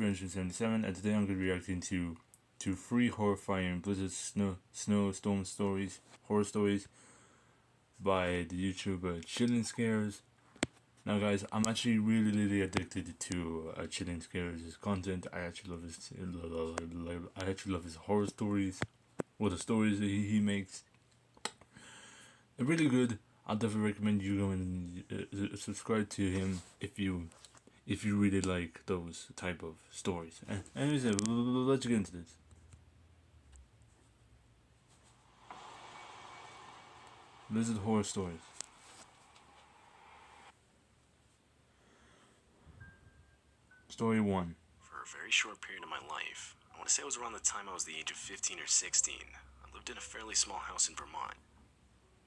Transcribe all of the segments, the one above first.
377, and today I'm going to be reacting to three horrifying Blizzard snowstorm stories, horror stories by the YouTuber Chilling Scares. Now, guys, I'm actually really addicted to Chilling Scares' content. I actually love his horror stories, or the stories that he makes. They're really good. I'll definitely recommend you go and subscribe to him if you really like those type of stories. Anyways, let's get into this. Blizzard horror stories. Story 1. For a very short period of my life, I want to say it was around the time I was the age of 15 or 16, I lived in a fairly small house in Vermont.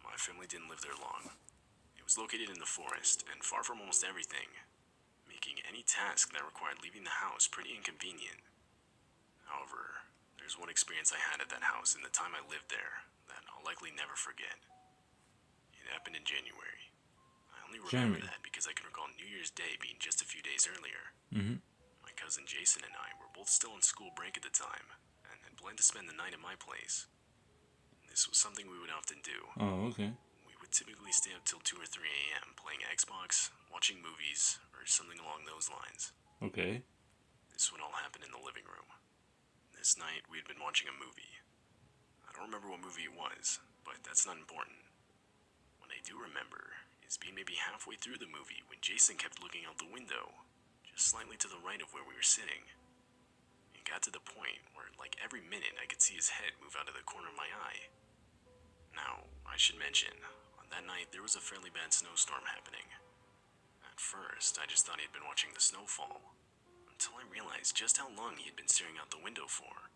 My family didn't live there long. It was located in the forest and far from almost everything, making any task that required leaving the house pretty inconvenient. However, there's one experience I had at that house in the time I lived there that I'll likely never forget. It happened in January. I only remember that because I can recall New Year's Day being just a few days earlier. My cousin Jason and I were both still on school break at the time and had planned to spend the night at my place. This was something we would often do. Oh, okay. We would typically stay up till 2 or 3 a.m. playing Xbox, watching movies, or something along those lines. Okay. This would all happen in the living room. This night, we had been watching a movie. I don't remember what movie it was, but that's not important. What I do remember is being maybe halfway through the movie when Jason kept looking out the window, just slightly to the right of where we were sitting. It got to the point where, like, every minute I could see his head move out of the corner of my eye. Now, I should mention, on that night there was a fairly bad snowstorm happening. At first, I just thought he had been watching the snowfall, until I realized just how long he had been staring out the window for.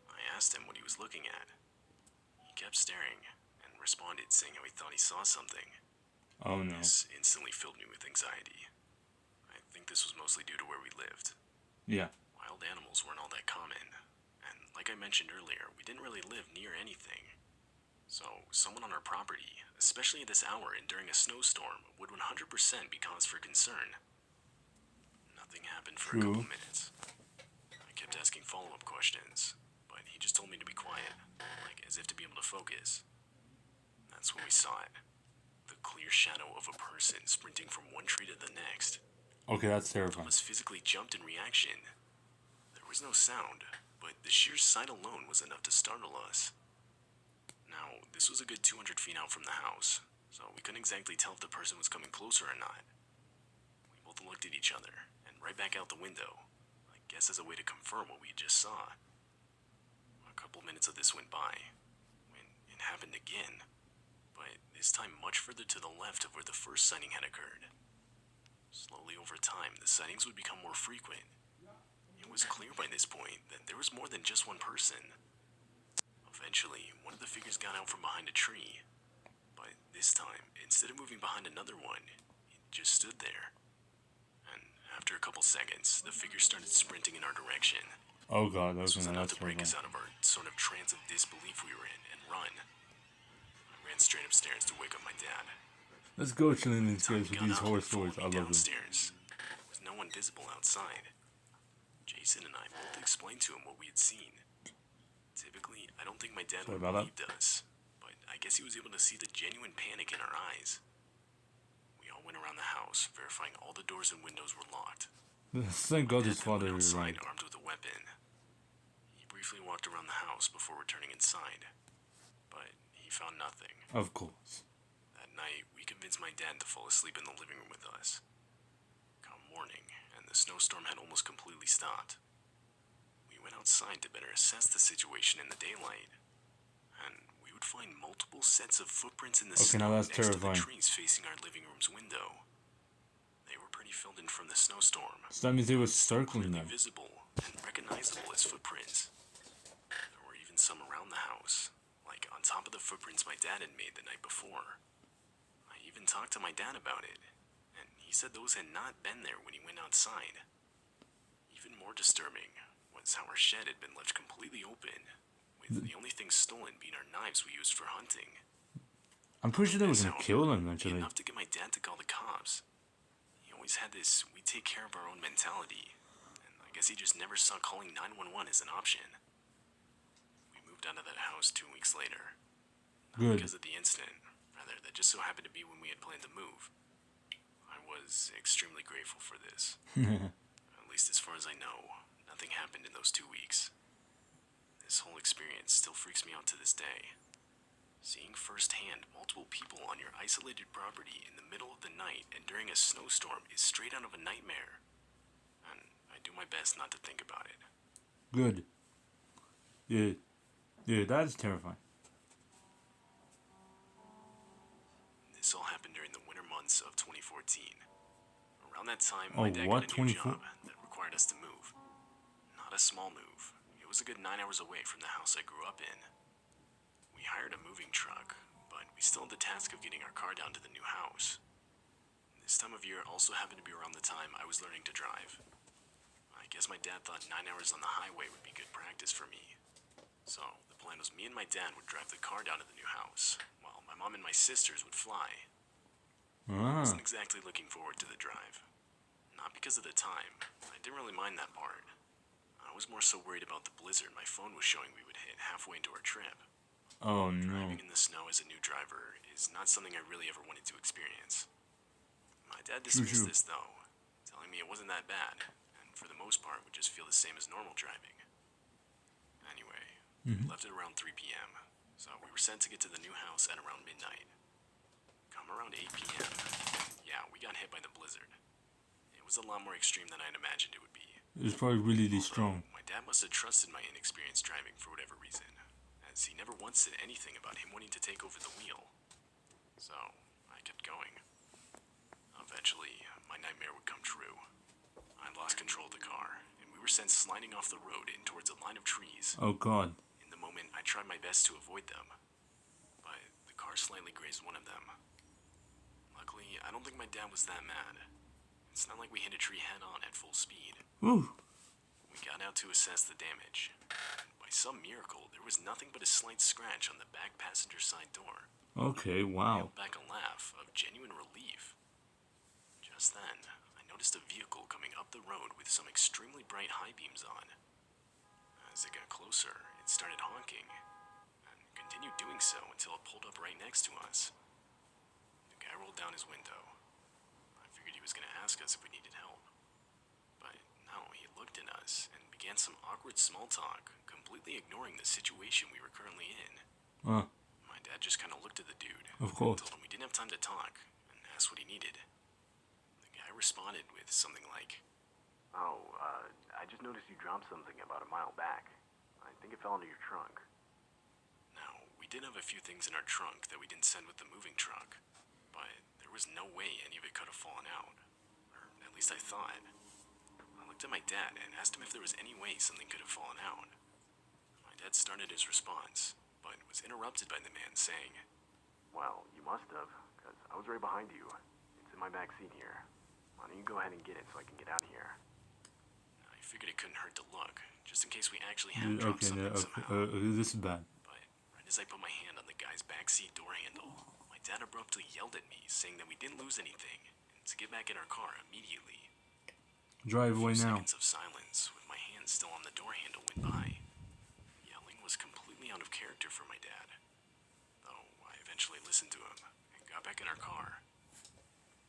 I asked him what he was looking at. He kept staring, and responded saying how he thought he saw something. Oh no. This instantly filled me with anxiety. I think this was mostly due to where we lived. Yeah. Wild animals weren't all that common, and like I mentioned earlier, we didn't really live near anything. So, someone on our property, especially at this hour and during a snowstorm, would 100% be cause for concern. Nothing happened for a couple minutes. I kept asking follow-up questions, but he just told me to be quiet, like as if to be able to focus. That's when we saw it. The clear shadow of a person sprinting from one tree to the next. Okay, that's terrifying. Thomas physically jumped in reaction. There was no sound, but the sheer sight alone was enough to startle us. Now, this was a good 200 feet out from the house, so we couldn't exactly tell if the person was coming closer or not. We both looked at each other, and right back out the window, I guess as a way to confirm what we had just saw. A couple minutes of this went by, when it happened again, but this time much further to the left of where the first sighting had occurred. Slowly over time, the sightings would become more frequent. It was clear by this point that there was more than just one person. Eventually, one of the figures got out from behind a tree, but this time, instead of moving behind another one, it just stood there. And after a couple seconds, the figure started sprinting in our direction. Oh god, This was enough that's to break us terrifying. out of our sort of trance of disbelief we were in and run. I ran straight upstairs to wake up my dad. Let's go Chilling Time Scares he with got these up horror and followed stories. me I love them. downstairs. There was no one visible outside. Jason and I both explained to him what we had seen. Typically, I don't think my dad would have believed us, but I guess he was able to see the genuine panic in our eyes. We all went around the house, verifying all the doors and windows were locked. Thank God his father went is right. outside armed with a weapon. He briefly walked around the house before returning inside, but he found nothing. Of course. That night, we convinced my dad to fall asleep in the living room with us. Come morning, and the snowstorm had almost completely stopped. We went outside to better assess the situation in the daylight, and we would find multiple sets of footprints in the snow now that's next to the terrifying. trees facing our living room's window. They were pretty filled in from the snowstorm. So that means they were Still circling clearly them. visible and recognizable as footprints. There were even some around the house, like on top of the footprints my dad had made the night before. I even talked to my dad about it, and he said those had not been there when he went outside. Even more disturbing was how our shed had been left completely open, with the only things stolen being our knives we used for hunting. I'm pretty sure they were This, gonna kill them would be eventually. enough to get my dad to call the cops. He always had this "we take care of our own" mentality, and I guess guess he just never saw calling 911 as an option. We moved out of that house 2 weeks later. Not Good. because of the incident, rather, that just so happened to be when we had planned to move. I was extremely grateful for this. At least as far as I know, nothing happened in those 2 weeks. This whole experience still freaks me out to this day. Seeing firsthand multiple people on your isolated property in the middle of the night and during a snowstorm is straight out of a nightmare. And I do my best not to think about it. Good. Yeah, that is terrifying. This all happened during the winter months of 2014. Around that time, Oh, my dad what? got a new 24? job that required us to move. Not a small move. It was a good 9 hours away from the house I grew up in. We hired a moving truck, but we still had the task of getting our car down to the new house. This time of year also happened to be around the time I was learning to drive. I guess my dad thought 9 hours on the highway would be good practice for me. So the plan was me and my dad would drive the car down to the new house, while my mom and my sisters would fly. I wasn't exactly looking forward to the drive. Not because of the time. I didn't really mind that part. I was more so worried about the blizzard my phone was showing we would hit halfway into our trip. Oh no. Driving in the snow as a new driver is not something I really ever wanted to experience. My dad dismissed this though, telling me it wasn't that bad, and for the most part would just feel the same as normal driving. Anyway, we left at around 3 p.m., so we were sent to get to the new house at around midnight. Come around 8 p.m., yeah, we got hit by the blizzard. It was a lot more extreme than I'd imagined it would be. It was probably really strong. My dad must have trusted my inexperienced driving for whatever reason, as he never once said anything about him wanting to take over the wheel. So, I kept going. Eventually, my nightmare would come true. I lost control of the car, and we were sent sliding off the road in towards a line of trees. Oh god. In the moment, I tried my best to avoid them, but the car slightly grazed one of them. Luckily, I don't think my dad was that mad. It's not like we hit a tree head-on at full speed. Woo. We got out to assess the damage. By some miracle, there was nothing but a slight scratch on the back passenger side door. Okay, I wow. held back a laugh of genuine relief. Just then, I noticed a vehicle coming up the road with some extremely bright high beams on. As it got closer, it started honking, and continued doing so until it pulled up right next to us. The guy rolled down his window. I figured he was going to ask us if we needed help. But no, he looked at us and began some awkward small talk, completely ignoring the situation we were currently in. My dad just kind of looked at the dude. Of course. Told him we didn't have time to talk, and asked what he needed. The guy responded with something like, I just noticed you dropped something about a mile back. I think it fell into your trunk. Now, we did have a few things in our trunk that we didn't send with the moving truck, but there was no way any of it could have fallen out. Or at least I thought. I looked at my dad and asked him if there was any way something could have fallen out. My dad started his response, but was interrupted by the man saying, "Well, you must have, because I was right behind you. It's in my back seat here. Why don't you go ahead and get it so I can get out of here?" I figured it couldn't hurt to look, just in case we actually had dropped something somehow. This is bad. But right as I put my hand on the guy's backseat door handle, my dad abruptly yelled at me, saying that we didn't lose anything, and to get back in our car immediately. Drive away now. Seconds of silence, with my hand still on the door handle, went by. Yelling was completely out of character for my dad, though I eventually listened to him and got back in our car.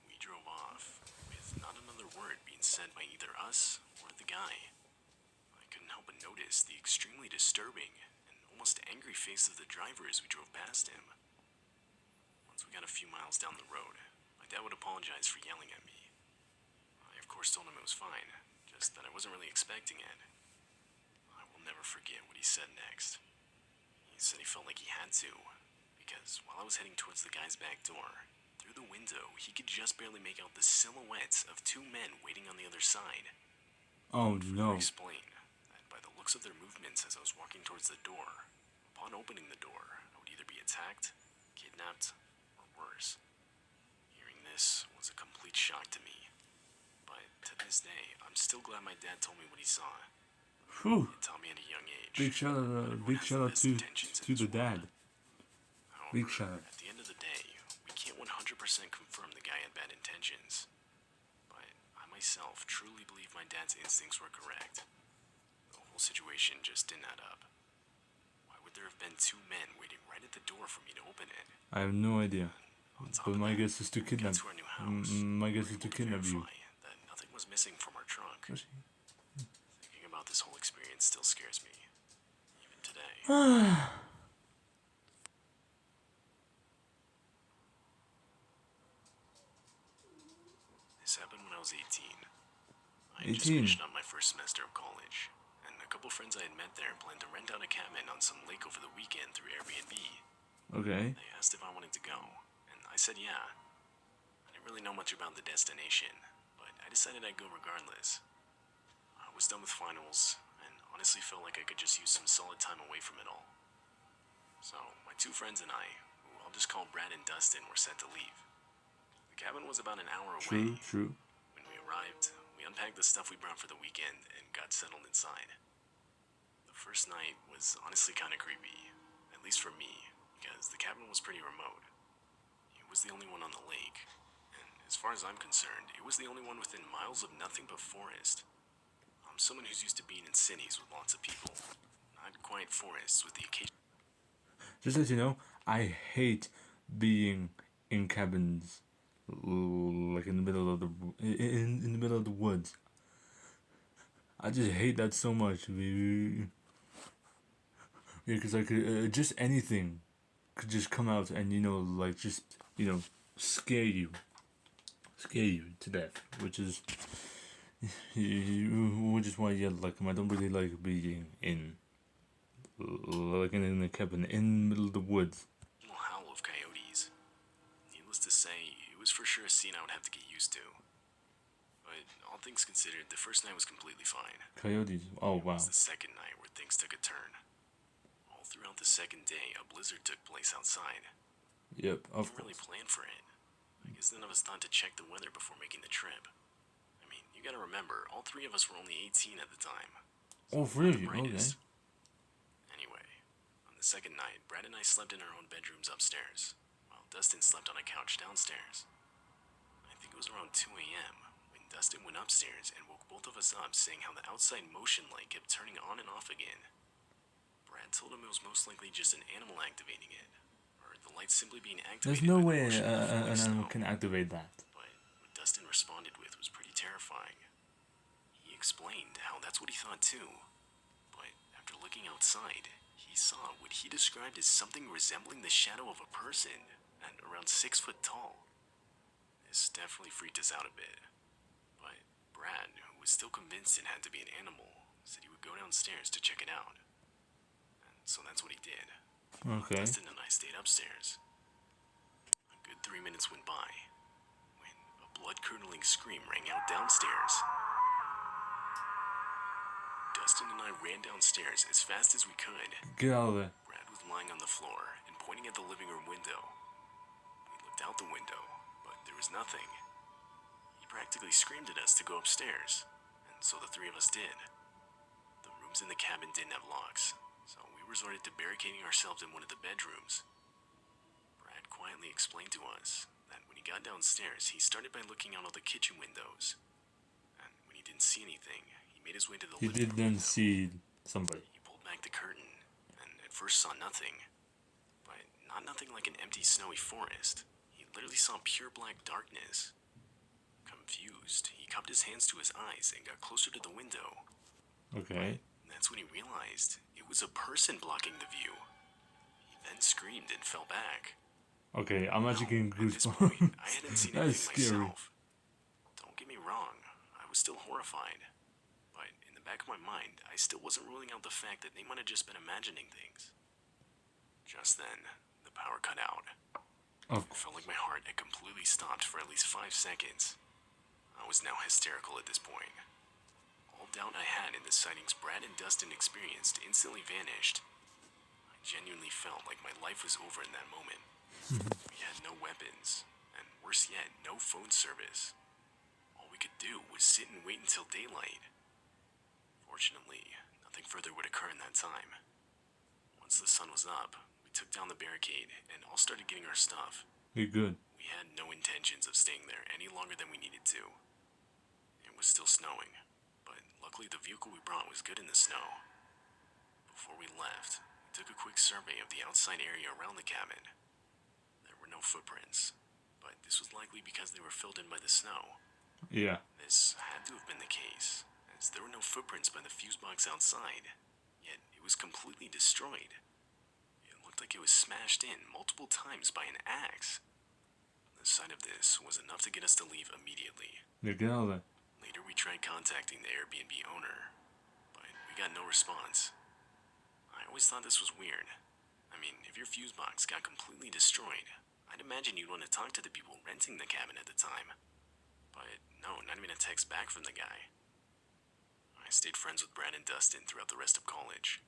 We drove off, with not another word being said by either us or the guy. I couldn't help but notice the extremely disturbing and almost angry face of the driver as we drove past him. Once we got a few miles down the road, my dad would apologize for yelling at me. I of course told him it was fine, just that I wasn't really expecting it. I will never forget what he said next. He said he felt like he had to, because while I was heading towards the guy's back door, through the window he could just barely make out the silhouettes of two men waiting on the other side. Oh no. Explain that by the looks of their movements as I was walking towards the door, upon opening the door, I would either be attacked, kidnapped, or worse. Hearing this was a complete shock to me. But to this day, I'm still glad my dad told me what he saw. Whew. It taught me at a young age. Big shout out to the dad. However, Big shout out. at the end of the day, we can't 100% confirm the guy had bad intentions. But I myself truly believe my dad's instincts were correct. The whole situation just didn't add up. Why would there have been two men waiting right at the door for me to open it? I have no idea. On top But of my that, guess is to when we got kidnap. to our new house, My we guess were is to able to kidnap you. verify that nothing was missing from our trunk. Thinking about this whole experience still scares me, even today. This happened when I was 18. I had just 18. finished up my first semester of college, and a couple friends I had met there planned to rent out a cabin on some lake over the weekend through Airbnb. Okay. They asked if I wanted to go, and I said yeah. I didn't really know much about the destination, but I decided I'd go regardless. I was done with finals, and honestly felt like I could just use some solid time away from it all. So, my two friends and I, who I'll just call Brad and Dustin, were set to leave. The cabin was about an hour away. True. When we arrived, we unpacked the stuff we brought for the weekend and got settled inside. The first night was honestly kind of creepy, at least for me, because the cabin was pretty remote. It was the only one on the lake, and as far as I'm concerned, it was the only one within miles of nothing but forest. I'm someone who's used to being in cities with lots of people, not quiet forests with the occasional. Just as you know, I hate being in cabins, like in the middle of in the middle of the woods. I just hate that so much. Yeah, because like just anything could just come out and like just scare you, to death, which is why like I don't really like being in in a cabin in the middle of the woods. Howl of coyotes. Needless to say, it was for sure a scene I would have to get used to. But all things considered, the first night was completely fine. Coyotes. Oh It wow. was the second night where things took a turn. All throughout the second day, a blizzard took place outside. Yep. Of Didn't really course. plan for it. I guess none of us thought to check the weather before making the trip. I mean, you gotta remember, all three of us were only 18 at the time. All three of you. Okay. Anyway, on the second night, Brad and I slept in our own bedrooms upstairs, while Dustin slept on a couch downstairs. I think it was around 2 a.m. when Dustin went upstairs and woke both of us up saying how the outside motion light kept turning on and off again. Brad told him it was most likely just an animal activating it, or the light simply being activated. There's no by the way motion of falling an animal snow. can activate that. But what Dustin responded with was pretty terrifying. He explained how that's what he thought too. But after looking outside, he saw what he described as something resembling the shadow of a person, and around 6 foot tall. This definitely freaked us out a bit. But Brad, who was still convinced it had to be an animal, said he would go downstairs to check it out. And so that's what he did. Okay. Dustin and I stayed upstairs. A good 3 minutes went by when a blood-curdling scream rang out downstairs. Dustin and I ran downstairs as fast as we could. Get out of there. Brad was lying on the floor and pointing at the living room window. We looked out the window, but there was nothing. He practically screamed at us to go upstairs, and so the three of us did. The rooms in the cabin didn't have locks, so we resorted to barricading ourselves in one of the bedrooms. Brad quietly explained to us that when he got downstairs, he started by looking out all the kitchen windows. And when he didn't see anything, he made his way to the He living did room then window. see somebody. He pulled back the curtain, and at first saw nothing. But not nothing like an empty snowy forest. He literally saw pure black darkness. Confused, he cupped his hands to his eyes and got closer to the window. Okay. That's when he realized it was a person blocking the view. He then screamed and fell back. Okay, I'm actually getting At this point, I goosebumps. hadn't seen That is anything scary. myself. Don't get me wrong, I was still horrified. But in the back of my mind, I still wasn't ruling out the fact that they might have just been imagining things. Just then, the power cut out. Of It felt like my heart had completely stopped for at least 5 seconds. I was now hysterical at this point. All doubt I had in the sightings Brad and Dustin experienced instantly vanished. I genuinely felt like my life was over in that moment. We had no weapons, and worse yet, no phone service. All we could do was sit and wait until daylight. Fortunately, nothing further would occur in that time. Once the sun was up, we took down the barricade and all started getting our stuff. You're good. We had no intentions of staying there any longer than we needed to. It it was still snowing, but luckily the vehicle we brought was good in the snow. Before we left, we took a quick survey of the outside area around the cabin. There were no footprints, but this was likely because they were filled in by the snow. Yeah. This had to have been the case, as there were no footprints by the fuse box outside, yet it was completely destroyed. It looked like it was smashed in multiple times by an axe. The sight of this was enough to get us to leave immediately. Get out of there. Later, we tried contacting the Airbnb owner, but we got no response. I always thought this was weird. I mean, if your fuse box got completely destroyed, I'd imagine you'd want to talk to the people renting the cabin at the time. But no, not even a text back from the guy. I stayed friends with Brad and Dustin throughout the rest of college.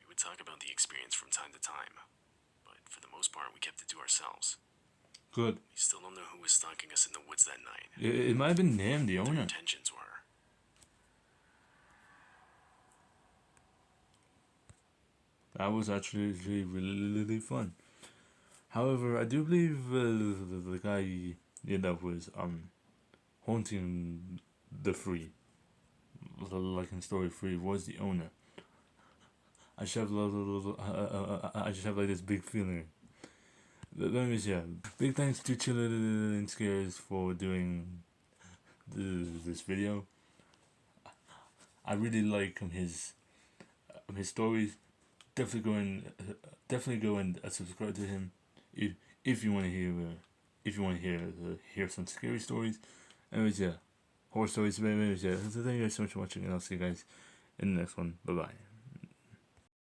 We would talk about the experience from time to time, but for the most part, we kept it to ourselves. Good. We still don't know who was stalking us in the woods that night. It might have been them, the What their owner. intentions were. That was actually really fun. However, I do believe the guy that was haunting the free, like in story 3, was the owner. I just have I just have like this big feeling. Let me see. Big thanks to Chillin' and Scares for doing this video. I really like his stories. Definitely go and subscribe to him if you want to hear some scary stories. Anyways, yeah, horror stories. Anyways, yeah. So thank you guys so much for watching, and I'll see you guys in the next one. Bye bye.